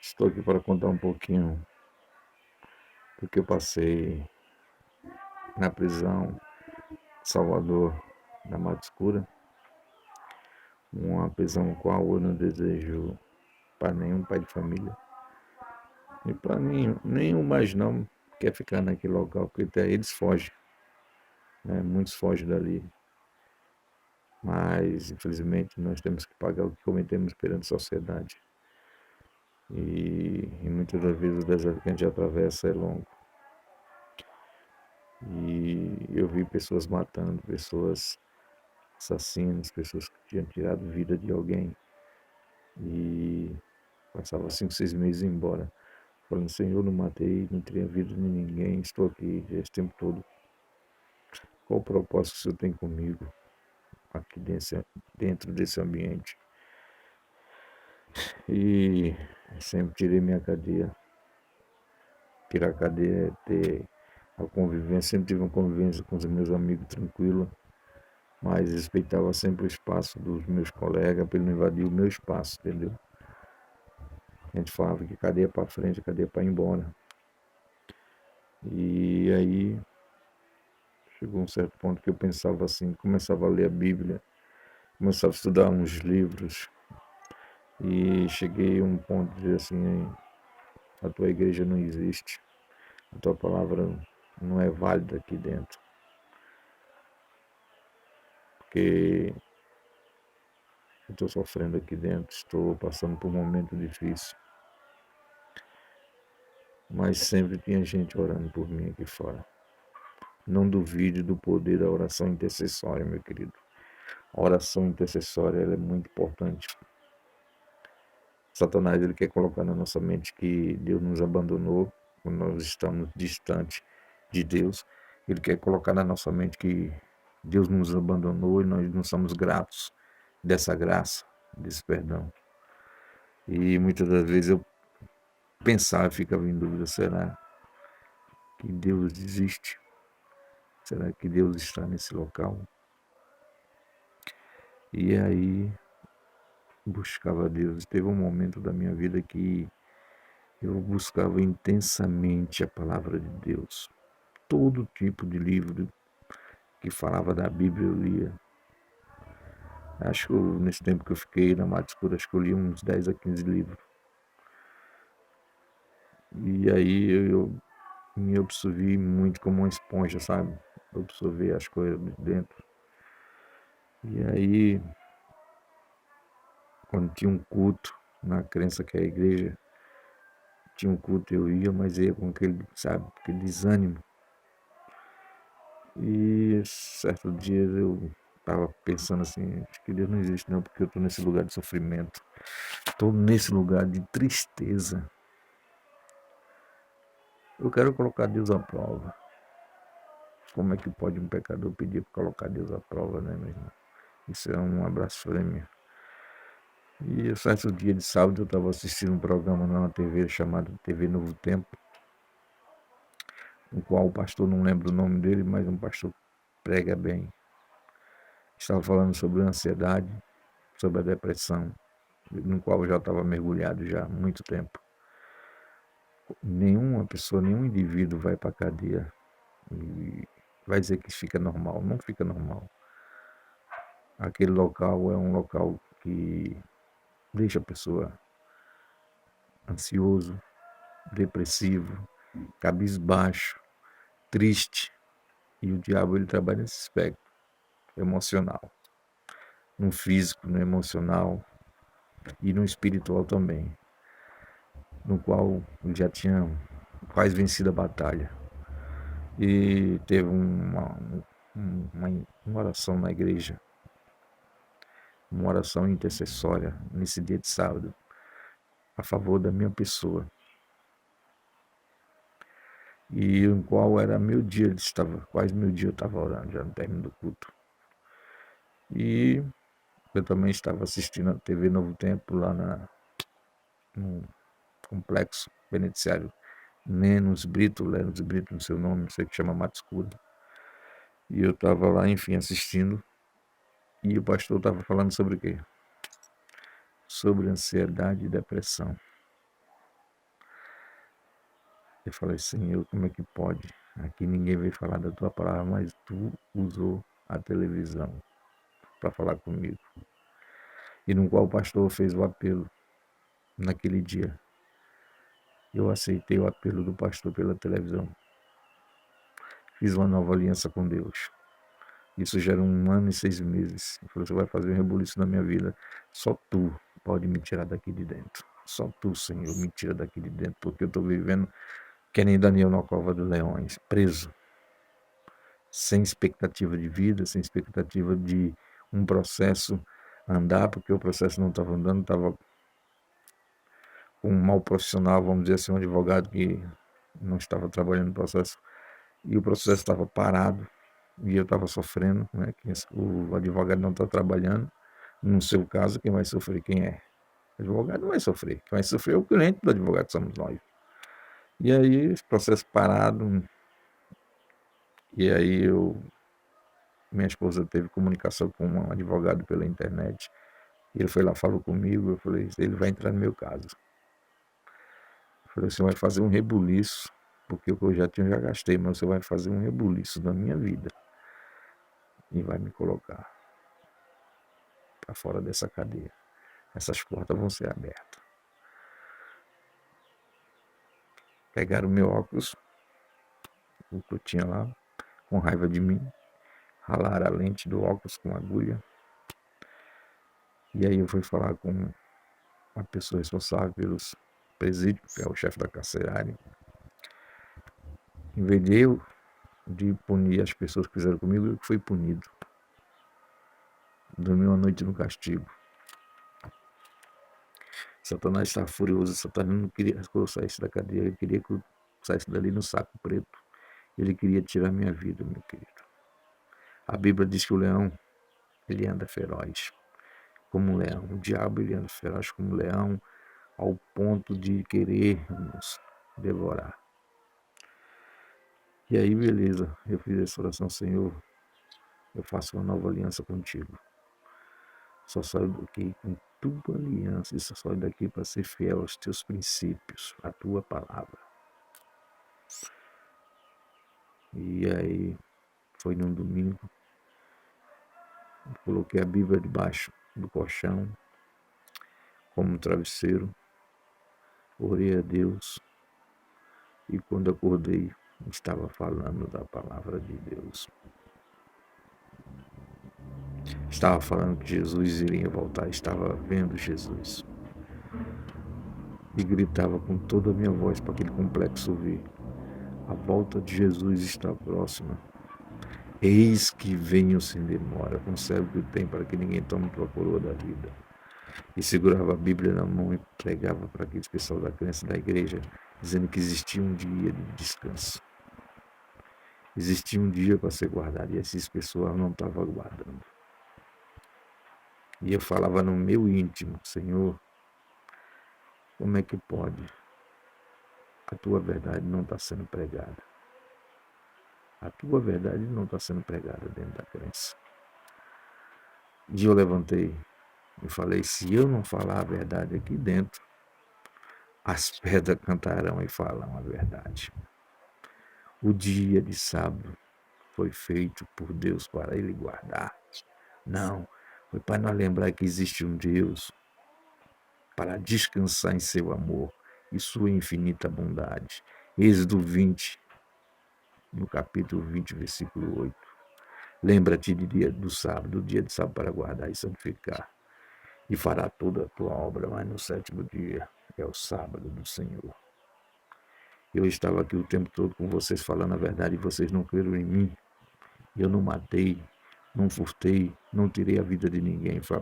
Estou aqui para contar um pouquinho do que eu passei na prisão de Salvador, na Mata Escura. Uma prisão qual eu não desejo para nenhum pai de família. E para nenhum mais não quer ficar naquele local, porque até eles fogem, né? Muitos fogem dali. Mas, infelizmente, nós temos que pagar o que cometemos perante a sociedade. E muitas das vezes o deserto que a gente atravessa é longo. E eu vi pessoas matando, pessoas assassinas, pessoas que tinham tirado a vida de alguém. E passava 5, 6 meses e ia embora. Falando, Senhor, não matei, não tirei a vida de ninguém, estou aqui esse tempo todo. Qual o propósito que o Senhor tem comigo aqui dentro desse ambiente? E sempre tirei minha cadeia. Tirar a cadeia é ter a convivência, sempre tive uma convivência com os meus amigos tranquila, mas respeitava sempre o espaço dos meus colegas para ele não invadir o meu espaço, entendeu? A gente falava que cadeia para frente, cadeia para ir embora. E aí chegou um certo ponto que eu pensava assim, começava a ler a Bíblia, começava a estudar uns livros e cheguei a um ponto de dizer assim, a tua igreja não existe, a tua palavra não é válida aqui dentro, porque eu estou sofrendo aqui dentro, estou passando por um momento difícil, mas sempre tinha gente orando por mim aqui fora. Não duvide do poder da oração intercessória, meu querido. A oração intercessória ela é muito importante. Satanás ele quer colocar na nossa mente que Deus nos abandonou, quando nós estamos distantes de Deus. Ele quer colocar na nossa mente que Deus nos abandonou e nós não somos gratos dessa graça, desse perdão. E muitas das vezes eu pensava e ficava em dúvida, será que Deus existe? Será que Deus está nesse local? E aí buscava Deus. Teve um momento da minha vida que eu buscava intensamente a palavra de Deus. Todo tipo de livro que falava da Bíblia eu lia. Acho que nesse tempo que eu fiquei na Mata Escura, acho que eu li uns 10 a 15 livros. E aí eu me absorvi muito como uma esponja, sabe? Absorver as coisas de dentro. E aí, quando tinha um culto, na crença que é a igreja, tinha um culto, eu ia, mas ia com aquele, sabe, aquele desânimo. E certo dia eu estava pensando assim, acho que Deus não existe não, porque eu estou nesse lugar de sofrimento, estou nesse lugar de tristeza. Eu quero colocar Deus à prova. Como é que pode um pecador pedir para colocar Deus à prova, né, meu irmão? Isso é uma blasfêmia. E certo dia de sábado eu estava assistindo um programa na TV chamado TV Novo Tempo, no qual o pastor, não lembro o nome dele, mas um pastor prega bem. Estava falando sobre a ansiedade, sobre a depressão, no qual eu já estava mergulhado já há muito tempo. Nenhuma pessoa, nenhum indivíduo vai para a cadeia e vai dizer que fica normal. Não fica normal. Aquele local é um local que deixa a pessoa ansioso, depressivo, cabisbaixo, triste. E o diabo ele trabalha nesse aspecto emocional, no físico, no emocional e no espiritual também, no qual ele já tinha quase vencido a batalha. E teve uma oração na igreja, uma oração intercessória nesse dia de sábado, a favor da minha pessoa. E o qual era meu dia, ele estava, quase meu dia eu estava orando já no término do culto. E eu também estava assistindo a TV Novo Tempo lá no complexo penitenciário Lemos Brito, no seu nome, não sei que chama Mata Escura. E eu estava lá, enfim, assistindo. E o pastor estava falando sobre o quê? sobre ansiedade e depressão. Eu falei, Senhor, como é que pode? Aqui ninguém veio falar da tua palavra, mas tu usou a televisão para falar comigo. E no qual o pastor fez o apelo naquele dia. Eu aceitei o apelo do pastor pela televisão. Fiz uma nova aliança com Deus. Isso já era 1 ano e 6 meses. Ele falou, você vai fazer um rebuliço na minha vida. Só tu pode me tirar daqui de dentro. Só tu, Senhor, me tira daqui de dentro, porque eu estou vivendo que nem Daniel na cova dos leões, preso, sem expectativa de vida, sem expectativa de um processo andar, porque o processo não estava andando, estava com um mau profissional, vamos dizer assim, um advogado que não estava trabalhando no processo, e o processo estava parado, e eu estava sofrendo, né, que o advogado não está trabalhando. No seu caso, quem vai sofrer quem é? O advogado não vai sofrer, quem vai sofrer é o cliente do advogado, somos nós. E aí, esse processo parado, e aí minha esposa teve comunicação com um advogado pela internet, e ele foi lá, falou comigo, eu falei, ele vai entrar no meu caso. Eu falei, você vai fazer um rebuliço, porque o que eu já tinha, eu já gastei, mas você vai fazer um rebuliço da minha vida e vai me colocar para fora dessa cadeia. Essas portas vão ser abertas. Pegaram o meu óculos, o que eu tinha lá, com raiva de mim, ralaram a lente do óculos com agulha. E aí eu fui falar com uma pessoa responsável pelos presídios, que é o chefe da carcerária. Em vez de punir as pessoas que fizeram comigo, eu fui punido. Dormi uma noite no castigo. Satanás estava furioso, Satanás não queria que eu saísse da cadeia, ele queria que eu saísse dali no saco preto. Ele queria tirar minha vida, meu querido. A Bíblia diz que o leão, ele anda feroz, como um leão. O diabo, ele anda feroz como um leão, ao ponto de querer nos devorar. E aí, beleza, eu fiz essa oração, Senhor, eu faço uma nova aliança contigo. Só saio daqui com tua aliança, e só saio daqui para ser fiel aos teus princípios, à tua palavra. E aí, foi num domingo, coloquei a Bíblia debaixo do colchão, como travesseiro, orei a Deus, e quando acordei, estava falando da palavra de Deus. Estava falando que Jesus iria voltar, estava vendo Jesus. E gritava com toda a minha voz para aquele complexo ouvir: a volta de Jesus está próxima. Eis que venho sem demora, concebe que tem para que ninguém tome tua coroa da vida. E segurava a Bíblia na mão e pregava para aqueles pessoal da crença da igreja, dizendo que existia um dia de descanso. Existia um dia para ser guardado e essas pessoas não estavam guardando. E eu falava no meu íntimo: Senhor, como é que pode? A tua verdade não está sendo pregada. A tua verdade não está sendo pregada dentro da crença. E eu levantei e falei, se eu não falar a verdade aqui dentro, as pedras cantarão e falam a verdade. O dia de sábado foi feito por Deus para ele guardar. Não, foi para nós lembrar que existe um Deus para descansar em seu amor e sua infinita bondade. Êxodo 20, no capítulo 20, versículo 8. Lembra-te do dia de sábado para guardar e santificar. E fará toda a tua obra, mas no 7º dia é o sábado do Senhor. Eu estava aqui o tempo todo com vocês falando a verdade e vocês não creram em mim. Eu não matei, não furtei, não tirei a vida de ninguém. Foi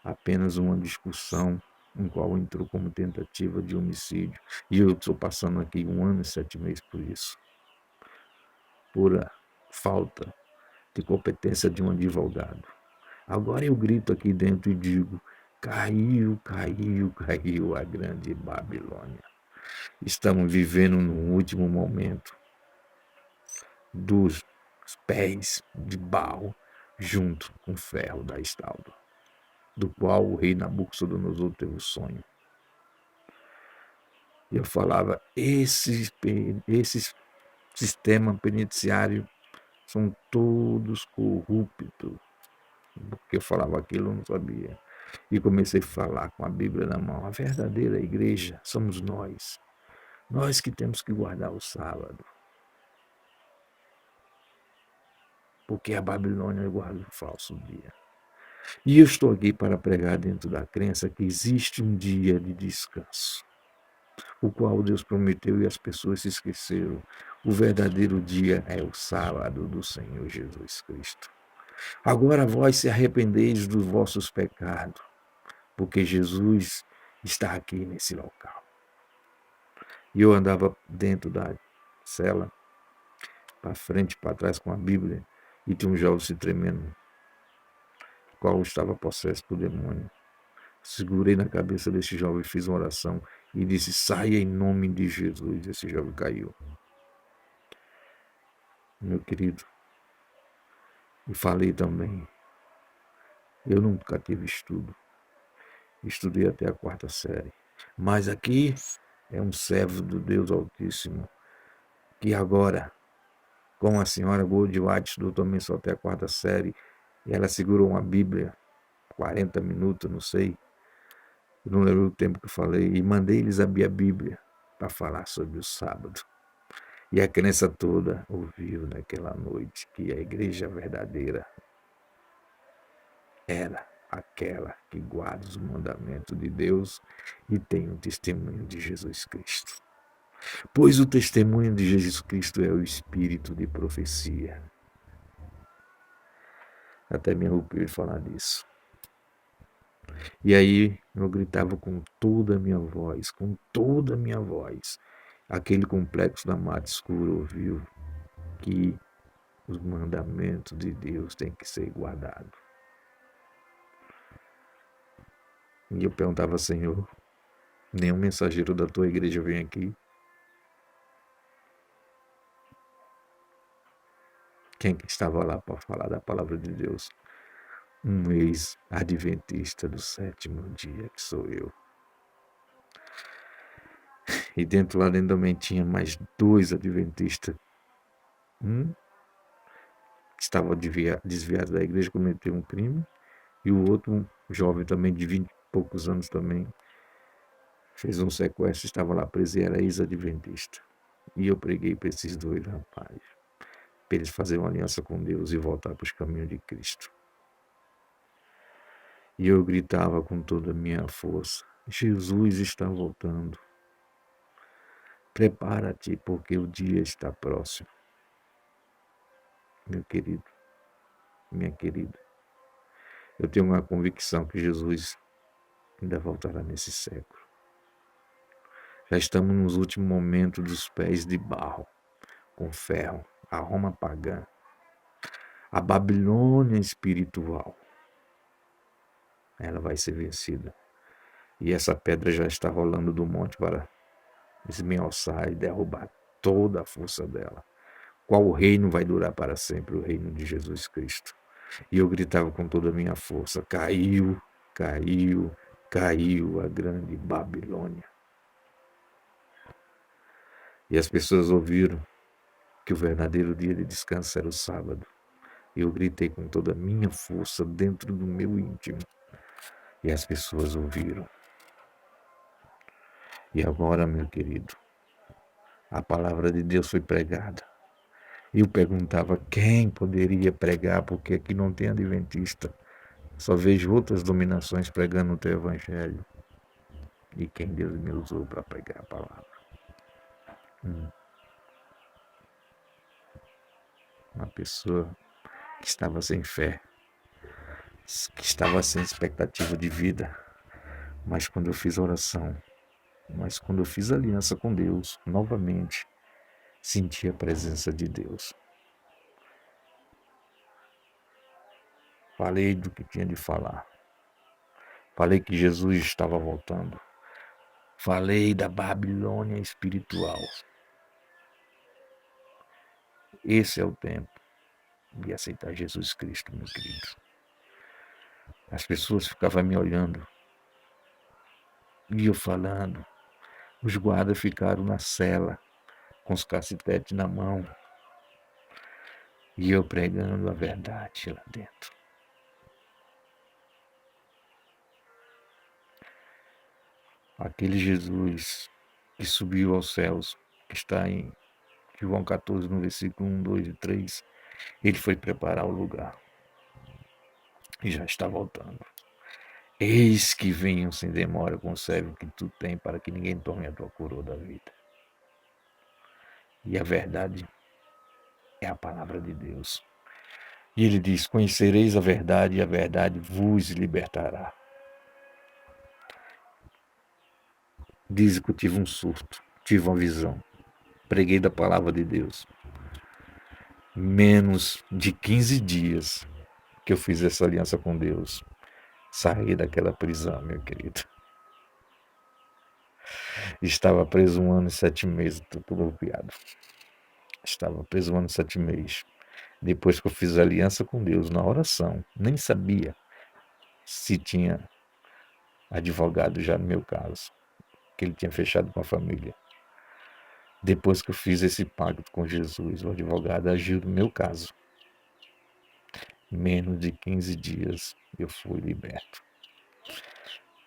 apenas uma discussão em qual entrou como tentativa de homicídio. E eu estou passando aqui 1 ano e 7 meses por isso. Por falta de competência de um advogado. Agora eu grito aqui dentro e digo, caiu, caiu, caiu a grande Babilônia. Estamos vivendo no último momento dos pés de Baal junto com o ferro da estátua. do qual o rei Nabucodonosor teve o sonho. E eu falava, esse sistema penitenciário são todos corruptos. Porque eu falava aquilo, eu não sabia. E comecei a falar com a Bíblia na mão. A verdadeira igreja somos nós. Nós que temos que guardar o sábado. Porque a Babilônia guarda o falso dia. E eu estou aqui para pregar dentro da crença que existe um dia de descanso, o qual Deus prometeu e as pessoas se esqueceram. O verdadeiro dia é o sábado do Senhor Jesus Cristo. Agora vós se arrependeis dos vossos pecados, porque Jesus está aqui nesse local. E eu andava dentro da cela, para frente e para trás com a Bíblia, e tinha um jovem se tremendo, o qual estava possesso por demônio. Segurei na cabeça desse jovem, fiz uma oração e disse, saia em nome de Jesus. Esse jovem caiu. Meu querido, e falei também, eu nunca tive estudo. Estudei até a 4ª série. Mas aqui é um servo do Deus Altíssimo, que agora, como a senhora Goldwhite estudou também só até a 4ª série, e ela segurou uma Bíblia, 40 minutos, não sei, eu não lembro o tempo que eu falei, e mandei eles abrir a Bíblia para falar sobre o sábado. E a crença toda ouviu naquela noite que a igreja verdadeira era aquela que guarda os mandamentos de Deus e tem o testemunho de Jesus Cristo. Pois o testemunho de Jesus Cristo é o espírito de profecia. Até me arrepio de falar disso. E aí eu gritava com toda a minha voz, com toda a minha voz. Aquele complexo da mata escura ouviu que os mandamentos de Deus têm que ser guardados. E eu perguntava, Senhor, nenhum mensageiro da tua igreja vem aqui? Quem que estava lá para falar da palavra de Deus? Um ex-adventista do 7º dia, que sou eu. E lá dentro também tinha mais 2 adventistas. Um que estava desviado da igreja, cometeu um crime, e o outro, um jovem também de 20 e poucos anos também, fez um sequestro, estava lá preso e era ex-adventista. E eu preguei para esses 2 rapazes, para eles fazerem uma aliança com Deus e voltar para os caminhos de Cristo. E eu gritava com toda a minha força, Jesus está voltando. Prepara-te, porque o dia está próximo. Meu querido, minha querida, eu tenho uma convicção que Jesus ainda voltará nesse século. Já estamos nos últimos momentos dos pés de barro, com ferro, a Roma pagã, a Babilônia espiritual. Ela vai ser vencida. E essa pedra já está rolando do monte para esmiuçar e derrubar toda a força dela. Qual reino vai durar para sempre? O reino de Jesus Cristo. E eu gritava com toda a minha força, caiu, caiu, caiu a grande Babilônia. E as pessoas ouviram que o verdadeiro dia de descanso era o sábado. E eu gritei com toda a minha força dentro do meu íntimo. E as pessoas ouviram. E agora, meu querido, a palavra de Deus foi pregada. Eu perguntava quem poderia pregar, porque aqui não tem adventista. Só vejo outras dominações pregando o teu evangelho. E quem Deus me usou para pregar a palavra. Uma pessoa que estava sem fé, que estava sem expectativa de vida. Mas quando eu fiz oração, mas quando eu fiz aliança com Deus, novamente, senti a presença de Deus. Falei do que tinha de falar. Falei que Jesus estava voltando. Falei da Babilônia espiritual. Esse é o tempo de aceitar Jesus Cristo, meu querido. As pessoas ficavam me olhando e eu falando. Os guardas ficaram na cela com os cacetetes na mão e eu pregando a verdade lá dentro. Aquele Jesus que subiu aos céus, que está em João 14, no versículo 1, 2 e 3, ele foi preparar o lugar e já está voltando. Eis que venham sem demora com o servo que tu tem, para que ninguém tome a tua coroa da vida. E a verdade é a palavra de Deus. E ele diz: conhecereis a verdade, e a verdade vos libertará. Diz que eu tive um surto, tive uma visão, preguei da palavra de Deus. Menos de 15 dias que eu fiz essa aliança com Deus, saí daquela prisão, meu querido. Estava preso 1 ano e 7 meses, tudo golpeado. Estava preso 1 ano e 7 meses. Depois que eu fiz a aliança com Deus na oração, nem sabia se tinha advogado já no meu caso, que ele tinha fechado com a família. Depois que eu fiz esse pacto com Jesus, o advogado agiu no meu caso. Menos de 15 dias eu fui liberto.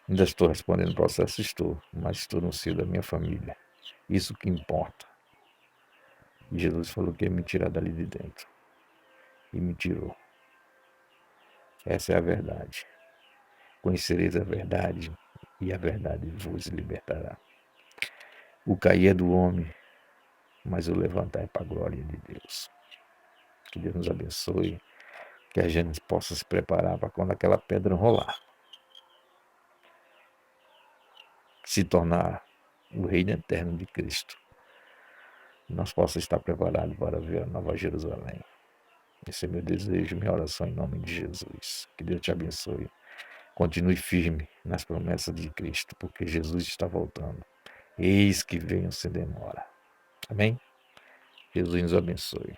Ainda estou respondendo o processo, estou, mas estou no seio da minha família. Isso que importa. E Jesus falou que ia me tirar dali de dentro. E me tirou. Essa é a verdade. Conhecereis a verdade, e a verdade vos libertará. O cair é do homem, mas o levantar é para a glória de Deus. Que Deus nos abençoe, que a gente possa se preparar para quando aquela pedra rolar, se tornar o reino eterno de Cristo. Nós possamos estar preparados para ver a Nova Jerusalém. Esse é meu desejo, minha oração em nome de Jesus. Que Deus te abençoe. Continue firme nas promessas de Cristo, porque Jesus está voltando. Eis que venho sem demora. Amém? Jesus nos abençoe.